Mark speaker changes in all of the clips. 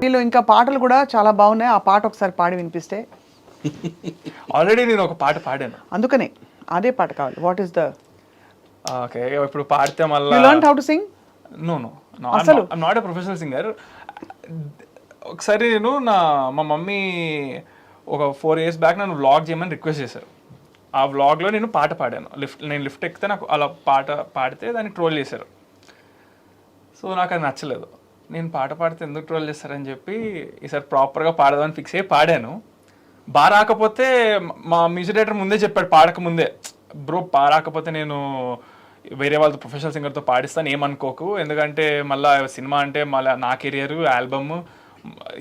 Speaker 1: వీళ్ళు ఇంకా పాటలు కూడా చాలా బాగున్నాయి. ఆ పాట ఒకసారి పాడి వినిపిస్తే.
Speaker 2: ఆల్రెడీ నేను ఒక పాట పాడాను.
Speaker 1: అందుకనే అదే పాట కావాలి. వాట్ ఈస్ ద
Speaker 2: ఓకే, ఇప్పుడు పాడితే మళ్ళీ
Speaker 1: you learn how to sing?
Speaker 2: No not a professional singer. ఒకసారి నేను మా మమ్మీ ఒక 4 years బ్యాక్ నన్ను వ్లాగ్ చేయమని రిక్వెస్ట్ చేశారు. ఆ వ్లాగ్లో నేను పాట పాడాను. నేను లిఫ్ట్ ఎక్కితే నాకు అలా పాట పాడితే దాన్ని ట్రోల్ చేశారు. సో నాకు అది నచ్చలేదు. నేను పాట పాడితే ఎందుకు ట్రోల్ చేస్తారని చెప్పి ఈసారి ప్రాపర్గా పాడదామని ఫిక్స్ అయ్యి పాడాను. బాగా రాకపోతే మా మ్యూజిక్ డైరెక్టర్ ముందే చెప్పాడు, పాడక ముందే, బ్రో బాగా రాకపోతే నేను వేరే వాళ్ళతో ప్రొఫెషనల్ సింగర్తో పాడిస్తాను, ఏమనుకోకు, ఎందుకంటే మళ్ళీ సినిమా అంటే మళ్ళీ నా కెరియర్ ఆల్బమ్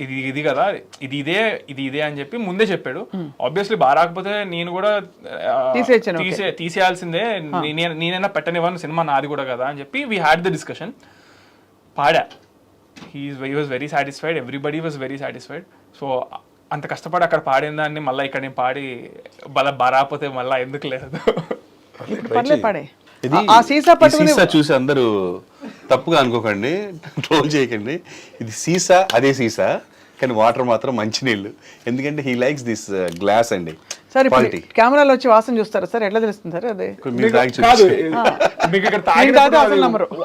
Speaker 2: ఇది కదా, ఇది ఇదే అని చెప్పి ముందే చెప్పాడు. ఆబ్వియస్లీ బాగా రాకపోతే నేను కూడా తీసేయాల్సిందే, నేనైనా పెట్టనివ్వను, సినిమా నాది కూడా కదా అని చెప్పి వీ హ్యాడ్ ద డిస్కషన్. పాడా. he was very satisfied, everybody was very satisfied. So అంత కష్టపడి అక్కడ పాడిన దాన్ని మళ్ళీ ఇక్కడ నేను పాడి బారాపోతే మళ్ళీ ఎందుకు లేదు.
Speaker 3: సీసా చూసి అందరూ తప్పుగా అనుకోకండి, ట్రోల్ చేయకండి. ఇది సీసా, అదే సీసా, కానీ వాటర్ మాత్రం మంచినీళ్ళు. ఎందుకంటే హీ లైక్స్ దిస్ గ్లాస్ అండి.
Speaker 1: సార్ కెమెరాలో వచ్చి వాసన చూస్తారా సార్? ఎట్లా తెలుస్తుంది సార్? అదే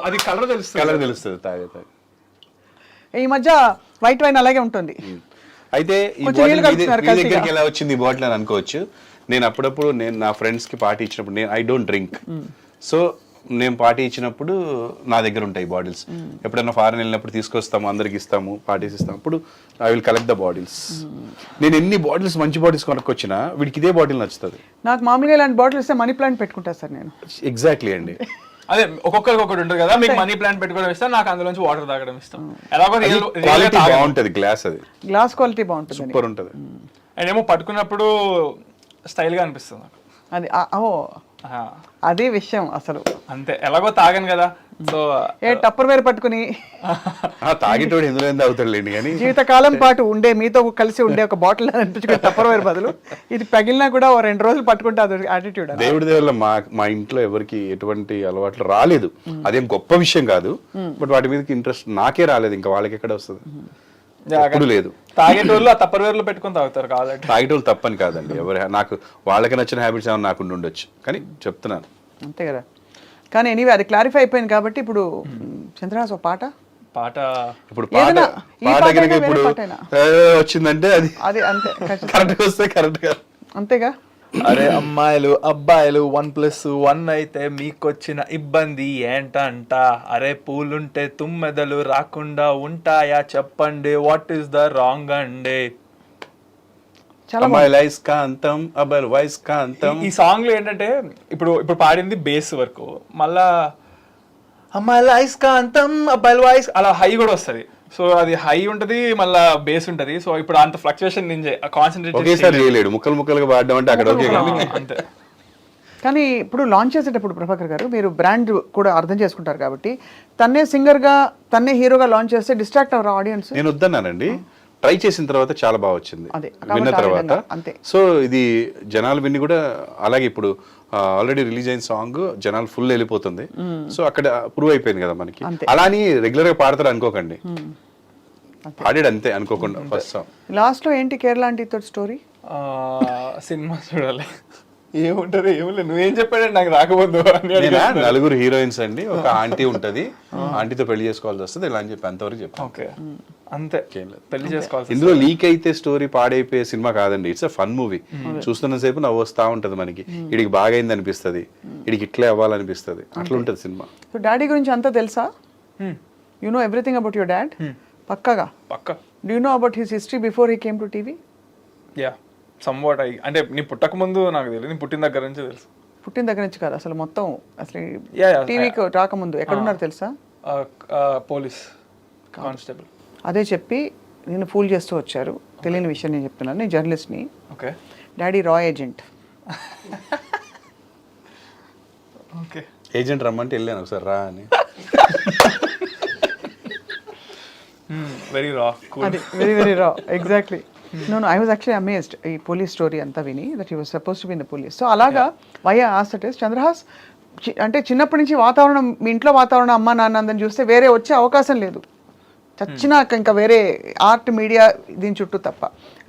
Speaker 2: అది కలర్
Speaker 3: తెలుస్తుంది తాగే.
Speaker 1: ఈ మధ్య వైట్ వైన్ అలాగే ఉంటుంది.
Speaker 3: అయితే ఈ దగ్గరికి ఎలా వచ్చింది ఈ బాటిల్ అని అనుకోవచ్చు. నేను అప్పుడప్పుడు నా ఫ్రెండ్స్ కి పార్టీ ఇచ్చినప్పుడు, ఐ డోంట్ డ్రింక్, సో నేను పార్టీ ఇచ్చినప్పుడు నా దగ్గర ఉంటాయి బాటిల్స్. ఎప్పుడైనా ఫారెన్ వెళ్ళినప్పుడు తీసుకొస్తాము, అందరికి ఇస్తాము, పార్టీస్ ఇస్తాము, అప్పుడు I will collect the bottles. నేను ఎన్ని బాటిల్స్, మంచి బాటిల్స్ కొనుక్కొచ్చినా వీడికి ఇదే బాటిల్ నచ్చుతుంది.
Speaker 1: నాకు మామూలుగా ఇలాంటి బాటిల్ ఇస్తే మనీ ప్లాంట్ పెట్టుకుంటా సార్ నేను.
Speaker 3: ఎగ్జాక్ట్లీ అండి.
Speaker 2: అదే ఒక్కొక్కరికి ఒకటి ఉంటుంది కదా, మీకు మనీ ప్లాంట్ పెట్టుకోవడం ఇష్టం, నాకు అందులోంచి వాటర్ తాగడం ఇష్టం. ఎలాగో
Speaker 3: క్వాలిటీ బాగుంటది, గ్లాస్ అది
Speaker 1: గ్లాస్ క్వాలిటీ బాగుంటుంది,
Speaker 3: సూపర్ ఉంటుంది.
Speaker 2: అండ్ ఏమో పట్టుకున్నప్పుడు స్టైల్ గా అనిపిస్తుంది నాకు.
Speaker 1: అది అదే విషయం అసలు.
Speaker 2: అంతే, ఎలాగో తాగాను కదా, సో
Speaker 1: టప్పర్ వేరు పట్టుకుని
Speaker 3: తాగేటోడు ఎందులో అవుతాడులేండి, కానీ
Speaker 1: జీవితకాలం పాటు ఉండే మీతో కలిసి ఉండే ఒక బాటిల్ అనిపించుకుని టప్పర్ వేరు బదులు ఇది పగిలినా కూడా 2 రోజులు పట్టుకుంటే అది యాటిట్యూడ్.
Speaker 3: దేవుడి దేవుళ్ళ మా ఇంట్లో ఎవరికి ఎటువంటి అలవాట్లు రాలేదు. అదేం గొప్ప విషయం కాదు, బట్ వాటి మీద ఇంట్రెస్ట్ నాకే రాలేదు, ఇంకా వాళ్ళకి ఎక్కడ వస్తుంది, ఎప్పుడు లేదు.
Speaker 2: తాగేటోళ్ళు ఆ టప్పర్ వేర్లో పెట్టుకుని తాగుతారు కాబట్టి.
Speaker 3: తాగేటోళ్ళు తప్పని కాదండి, ఎవరు నాకు వాళ్ళకి నచ్చిన హ్యాబిట్స్ ఏమైనా నాకు ఉండొచ్చు, కానీ చెప్తున్నాను
Speaker 1: అంతే కదా. కానీ ఎనీవే అది క్లారిఫై అయిపోయింది కాబట్టి ఇప్పుడు చంద్రహాస్ ఒక పాట
Speaker 3: ఇప్పుడు వచ్చిందంటే అది
Speaker 1: అంతే
Speaker 3: కరెక్ట్ వస్తే కరెక్ట్ గా
Speaker 1: అంతేగా.
Speaker 2: అరే అమ్మాయిలు అబ్బాయిలు 1+1 అయితే మీకొచ్చిన ఇబ్బంది ఏంటంట? అరే పూలుంటే తుమ్మెదలు రాకుండా ఉంటాయా చెప్పండి, వాట్ ఈస్ ద రాంగ్ అండి? ఈ సాంగ్ లో ఏంటంటే ఇప్పుడు పాడింది బేస్ వరకు, మళ్ళా అమ్మాయిల ఐస్కాంతం అబ్బాయిల వాయిస్ అలా హై కూడా వస్తుంది. సో అది హై ఉంటది, మళ్ళా బేస్ ఉంటది. సో ఇప్పుడు అంత ఫ్లక్చుయేషన్ నేను కాన్సన్ట్రేట్
Speaker 3: ముక్కలుగా పాడడం అంటే అక్కడ
Speaker 2: అంతే.
Speaker 1: కానీ ఇప్పుడు లాంచ్ చేసేటప్పుడు ప్రభాకర్ గారు మీరు బ్రాండ్ కూడా అర్థం చేసుకుంటారు కాబట్టి తన్నే సింగర్ గా తన్నే హీరోగా లాంచ్ చేస్తే డిస్ట్రాక్ట్ అవర్ ఆడియన్స్.
Speaker 3: నేను వద్దన్నానండి, ట్రై చేసిన తర్వాత చాలా బాగా వచ్చింది, విన్న తర్వాత. సో ఇది జనాలు విని కూడా అలాగే ఇప్పుడు ఆల్రెడీ రిలీజ్ అయిన సాంగ్ జనాలు ఫుల్ వెళ్ళిపోతుంది. సో అక్కడ ప్రూవ్ అయిపోయింది కదా మనకి. అలా అని రెగ్యులర్ గా పాడతారు అనుకోకండి, పాడాడు అంతే అనుకోకుండా. ఫస్ట్ సాంగ్
Speaker 1: లాస్ట్ లో ఏంటి కేరళ ఆంటీ తోటి స్టోరీ?
Speaker 2: సినిమా చూడాలి, ఏముంటది ఏముంది, నువ్వేం చెప్పాడు నాకు రాకపోదు.
Speaker 3: 4 హీరోయిన్స్ అండి, ఒక ఆంటీ ఉంటది, ఆంటీతో పెళ్లి చేసుకోవాల్సి వస్తుంది ఇలా అని చెప్పి అంతవరకు చెప్పాను.
Speaker 2: ఓకే అంతే, పెళ్లి చేసుకోవాలి.
Speaker 3: ఇందులో లీక్ అయితే స్టోరీ పాడైపోయే సినిమా కాదండి, ఇట్స్ అ ఫన్ మూవీ. చూస్తున్న సేపు నవ్వు వస్తా ఉంటది మనకి, ఇడికి బాగైంది అనిపిస్తుంది, ఇడికి ఇట్లే అవ్వాలనిపిస్తుంది, అట్లా ఉంటది సినిమా.
Speaker 1: సో డాడీ గురించి అంతా తెలుసా? You know everything about your dad? పక్కాగా?
Speaker 2: పక్కా.
Speaker 1: Do you know about his history before he came to TV?
Speaker 2: Yeah somewhat. అంటే నీ పుట్టక ముందు నాకు తెలియదు, నీ పుట్టిన దగ్గర నుంచి తెలుసు.
Speaker 1: పుట్టిన దగ్గర నుంచి కాదు, అసలు మొత్తం అసలు టీవీకి రాకముందు ఎక్కడున్నారు తెలుసా?
Speaker 2: Police constable.
Speaker 1: అదే చెప్పి నేను ఫూల్ చేస్తూ వచ్చారు, తెలియని విషయం నేను చెప్తున్నాను. నేను జర్నలిస్ట్ని.
Speaker 2: ఓకే.
Speaker 1: డాడీ రా ఏజెంట్.
Speaker 2: ఓకే.
Speaker 3: ఏజెంట్ రమ్మంటే వెళ్ళాను ఒకసారి రా అని.
Speaker 2: వెరీ రా.
Speaker 1: అది వెరీ రా, exactly. No, I was actually amazed ఈ పోలీస్ స్టోరీ అంతా విని, that he was supposed to be in the police. So అలాగా why I asked it is, Chandrahas అంటే చిన్నప్పటి నుంచి వాతావరణం, మీ ఇంట్లో వాతావరణం అమ్మ నాన్న అందరిని చూస్తే వేరే వచ్చే అవకాశం లేదు. చచ్చినాక ఇంకా వేరే ఆర్ట్ మీడియా దీని చుట్టూ తప్ప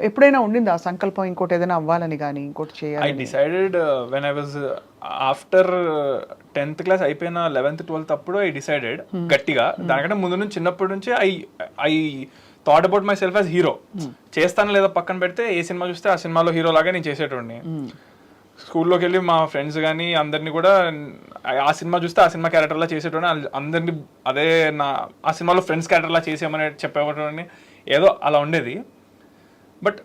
Speaker 1: ఎప్పుడైనా ఉండింది ఆ సంకల్పం ఇంకోటి ఏదైనా అవ్వాలని కానీ ఇంకోటి
Speaker 2: ఐ
Speaker 1: చేయాలి?
Speaker 2: Decided when I was after 10th class అయిపోయిన 11th 12th అప్పుడు ఐ డిసైడెడ్ గట్టిగా. దానికంటే ముందు నుంచి చిన్నప్పటి నుంచి I thought about my self as hero. చేస్తాను లేదా పక్కన పెడితే ఏ సినిమా చూస్తే ఆ సినిమాలో హీరో లాగా నేను చేసేటోడిని. స్కూల్లోకి వెళ్ళి మా ఫ్రెండ్స్ కానీ అందరినీ కూడా ఆ సినిమా చూస్తే ఆ సినిమా క్యారెక్టర్లా చేసేటోని, అందరినీ అదే ఆ సినిమాలో ఫ్రెండ్స్ క్యారెక్టర్లా చేసేయమని చెప్పేవాడిని. ఏదో అలా ఉండేది. బట్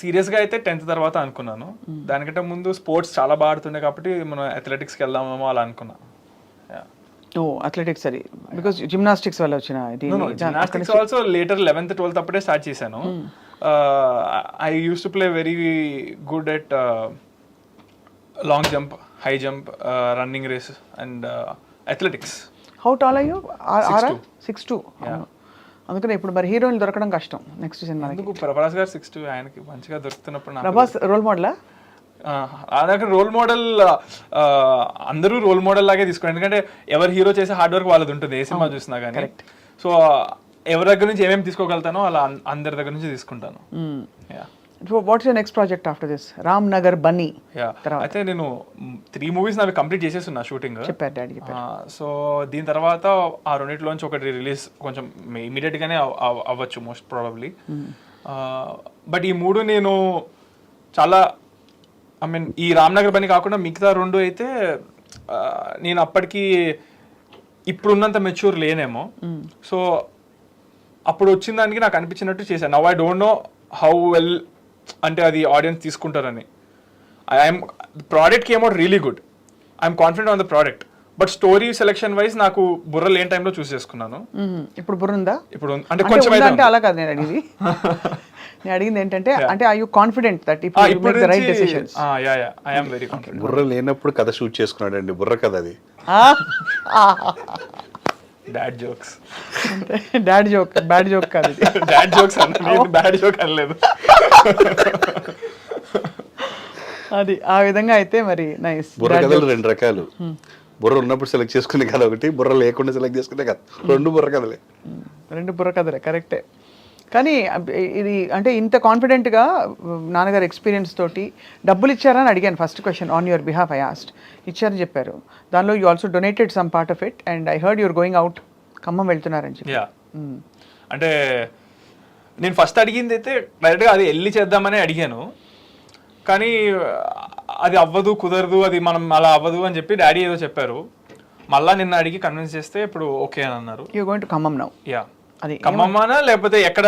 Speaker 2: సీరియస్గా అయితే 10th తర్వాత అనుకున్నాను. దానికంటే ముందు స్పోర్ట్స్ చాలా బాగా ఆడుతుండే కాబట్టి మనం అథ్లెటిక్స్కి వెళ్దామేమో అలా అనుకున్నా.
Speaker 1: అథ్లెటిక్స్ అది బికాస్ జిమ్నాస్టిక్స్ వల్ల వచ్చిన
Speaker 2: gymnastics also later 11th 12th అప్పుడే స్టార్ట్ చేశాను. I used to play very good at long jump, high jump, running race and athletics.
Speaker 1: How tall are you? 6'2". అందుకనే ఇప్పుడు మరి హీరోయిన్ దొరకడం కష్టం నెక్స్ట్ సినిమా.
Speaker 2: ఎందుకు ప్రభాస్ గారు 6'2", ఆయనకి మంచిగా దొరుకుతున్నప్పుడు
Speaker 1: ప్రభాస్ రోల్ మోడలా?
Speaker 2: అదొక రోల్ మోడల్. అందరూ రోల్ మోడల్ లాగే తీసుకోండి, ఎందుకంటే ఎవరు హీరో చేసే హార్డ్ వర్క్ వాళ్ళది ఉంటుంది ఏ సినిమా చూసినా కానీ. సో ఎవరి దగ్గర నుంచి ఏమేమి తీసుకోగలుగుతానో అలా అందరి దగ్గర నుంచి తీసుకుంటాను.
Speaker 1: What's your next project after this? Ram Nagar Bunny.
Speaker 2: అయితే నేను 3 మూవీస్ నావి కంప్లీట్ చేసేస్తున్నా షూటింగ్.
Speaker 1: చెప్పారు డాడీ.
Speaker 2: సో దీని తర్వాత ఆ రెండిట్లోంచి ఒకటి రిలీజ్ కొంచెం ఇమీడియట్ గానే అవ్వచ్చు మోస్ట్ ప్రాబబ్లీ. బట్ ఈ 3 నేను చాలా ఐ మీన్ ఈ రామ్ నగర్ బన్నీ కాకుండా మిగతా 2 అయితే నేను అప్పటికి ఇప్పుడున్నంత మెచ్యూర్ లేనేమో. సో అప్పుడు వచ్చిన దానికి నాకు అనిపించినట్టు చేశాను. Now I don't know how well అంటే అది ఆడియన్స్ తీసుకుంటారని. I'm product came out really good. I'm confident on the product. But story selection wise నాకు బుర్ర లేని టైంలో చూస్ చేసుకున్నాను.
Speaker 1: ఇప్పుడు బుర్ర ఉందా?
Speaker 2: ఇప్పుడు అంటే కొంచెం
Speaker 1: అంటే అలా కాదు నేను అడిగింది. నేను అడిగింది ఏంటంటే అంటే I you confident that if you make the right decisions?
Speaker 2: I am very confident.
Speaker 3: బుర్ర లేనప్పుడు కథ షూట్ చేసుకున్నాడు అండి. బుర్ర కథ అది.
Speaker 2: Dad jokes.
Speaker 1: Dad joke, bad joke కాదు.
Speaker 2: డాడ్ జోక్స్ అన్నది బ్యాడ్ జోక్ అనలేదు.
Speaker 1: అది ఆ విధంగా అయితే మరి నైస్.
Speaker 3: బుర్ర కథలు 2 రకాలు. బుర్ర ఉన్నప్పుడు సెలెక్ట్ చేసుకునే కథ ఒకటి, బుర్ర లేకుండా సెలెక్ట్ చేసుకునే కథ. 2 బుర్ర కథలే.
Speaker 1: 2 బుర్ర కథలే, కరెక్టే. కానీ ఇది అంటే ఇంత కాన్ఫిడెంట్గా నాన్నగారు ఎక్స్పీరియన్స్ తోటి డబ్బులు ఇచ్చారని అడిగాను first question on your behalf. I asked, ఇచ్చారని చెప్పారు. దానిలో you also donated some part of it and I heard your going out, Khammam వెళ్తున్నారని చెప్పి.
Speaker 2: అంటే నేను ఫస్ట్ అడిగింది అయితే డైరెక్ట్గా అది వెళ్ళి చేద్దామని అడిగాను. కానీ అది అవ్వదు, కుదరదు, అది మనం అలా అవ్వదు అని చెప్పి డాడీ ఏదో చెప్పారు. మళ్ళీ నిన్న అడిగి కన్విన్స్ చేస్తే ఇప్పుడు ఓకే అని అన్నారు.
Speaker 1: You going to Khammam now?
Speaker 2: Yeah. అది ఖమ్మమానా లేకపోతే ఎక్కడ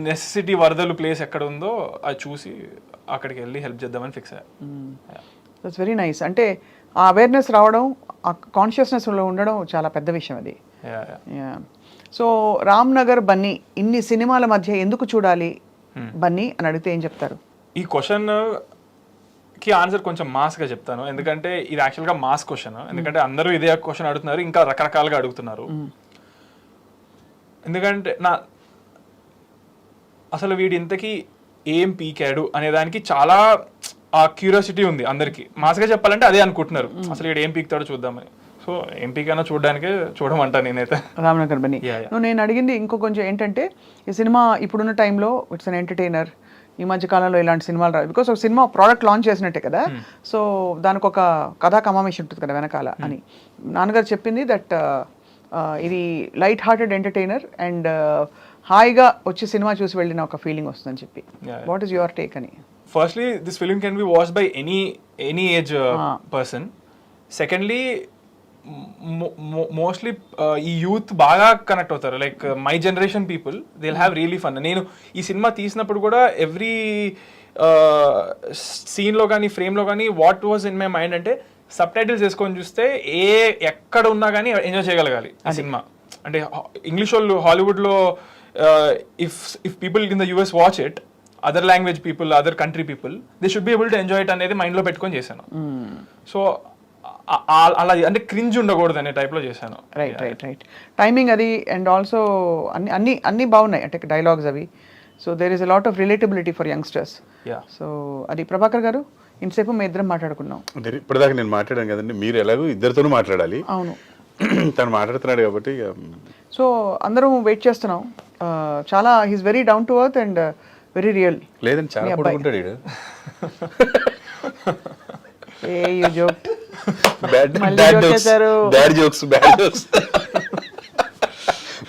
Speaker 2: నెసెసిటీ వరదలు ప్లేస్ ఎక్కడ ఉందో అది చూసి అక్కడికి వెళ్ళి హెల్ప్ చేద్దామని ఫిక్స్ అయ్యా.
Speaker 1: That's very nice. అంటే ఆ అవేర్నెస్ రావడం, ఆ కాన్షియస్నెస్లో ఉండడం చాలా పెద్ద విషయం అది. సో రామ్ నగర్ బన్నీ ఇన్ని సినిమాల మధ్య ఎందుకు చూడాలి బన్నీ అని అడిగితే ఏం చెప్తారు?
Speaker 2: ఈ క్వశ్చన్ కి ఆన్సర్ కొంచెం మాస్గా చెప్తాను, ఎందుకంటే ఇది యాక్చువల్గా మాస్ క్వశ్చన్. ఎందుకంటే అందరూ ఇదే క్వశ్చన్ అడుగుతున్నారు, ఇంకా రకరకాలుగా అడుగుతున్నారు. ఎందుకంటే అసలు వీడి ఇంతకీ ఏం పీకాడు అనే దానికి చాలా ఆ క్యూరియాసిటీ ఉంది అందరికి. మాస్గా చెప్పాలంటే అదే అనుకుంటున్నారు, అసలు వీడు ఏం పీకుతాడో చూద్దామని. సో ఏం పీకైనా చూడడానికే చూడమంటా నేనైతే
Speaker 1: రామ్ నగర్ బన్నీ. నేను అడిగింది ఇంకో కొంచెం ఏంటంటే ఈ సినిమా ఇప్పుడున్న టైంలో ఇట్స్ అన్ ఎంటర్టైనర్. ఈ మధ్య కాలంలో ఇలాంటి సినిమాలు రావు బికాస్ ఒక సినిమా ప్రోడక్ట్ లాంచ్ చేసినట్టే కదా. సో దానికి ఒక కథా కమామేషన్ ఉంటుంది కదా వెనకాల అని నాన్నగారు చెప్పింది. దట్ ఇది లైట్ హార్టెడ్ ఎంటర్టైనర్ అండ్ హాయిగా వచ్చి సినిమా చూసి వెళ్ళిన ఒక ఫీలింగ్ వస్తుందని చెప్పి. వాట్ ఈస్ యువర్ టేక్ అని?
Speaker 2: Firstly this film can be watched by any age person. Secondly mostly ఈ యూత్ బాగా కనెక్ట్ అవుతారు. Like my generation people they will have really fun. నేను ఈ సినిమా తీసినప్పుడు కూడా ఎవ్రీ సీన్లో కానీ ఫ్రేమ్లో కానీ what was in my mind అంటే సబ్ టైటిల్స్ వేసుకొని చూస్తే ఎక్కడ ఉన్నా కానీ ఎంజాయ్ చేయగలగాలి ఆ సినిమా. అంటే ఇంగ్లీష్ వాళ్ళు హాలీవుడ్లో if people in the US watch it, other language people, other country people, they should be able to enjoy it అనేది మైండ్లో పెట్టుకొని చేశాను. సో అలా అంటే క్రింజ్ ఉండకూడదు అనే టైప్లో చేశాను.
Speaker 1: రైట్. టైమింగ్ అది అండ్ ఆల్సో అన్ని బాగున్నాయి అంటే డైలాగ్స్ అవి. So there is a lot of relatability for youngsters. So అది ప్రభాకర్ గారు ఇంతసేపు మేము ఇద్దరం మాట్లాడుకున్నాం.
Speaker 3: ఇప్పటిదాకా నేను మాట్లాడాను కదండి, మీరు ఎలాగో ఇద్దరితోనూ మాట్లాడాలి.
Speaker 1: అవును.
Speaker 3: తను మాట్లాడుతున్నాడు కాబట్టి ఇక
Speaker 1: సో అందరం వెయిట్ చేస్తున్నాం. చాలా he's very down to earth and very real.
Speaker 3: లేదండి చాలా పడుకుంటాడు వీడు.
Speaker 1: ఏ యూ జోక్.
Speaker 3: Bad jokes.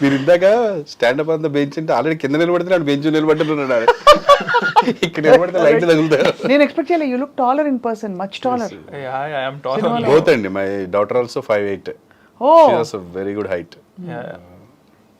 Speaker 3: మీరు ఇందాక స్టాండప్ అంతా బెంచ్ అంటే ఆల్రెడీ కింద నిలబడుతున్నాడు, బెంచ్ నిలబడుతున్నాడు. ఇక్కడ నిలబడితే లైట్ తగులుతారు.
Speaker 1: నేను ఎక్స్పెక్ట్ చేయలే. You look taller in person, much taller.
Speaker 3: Both అండి. My daughter also 5'8".
Speaker 1: Oh,
Speaker 3: very good height.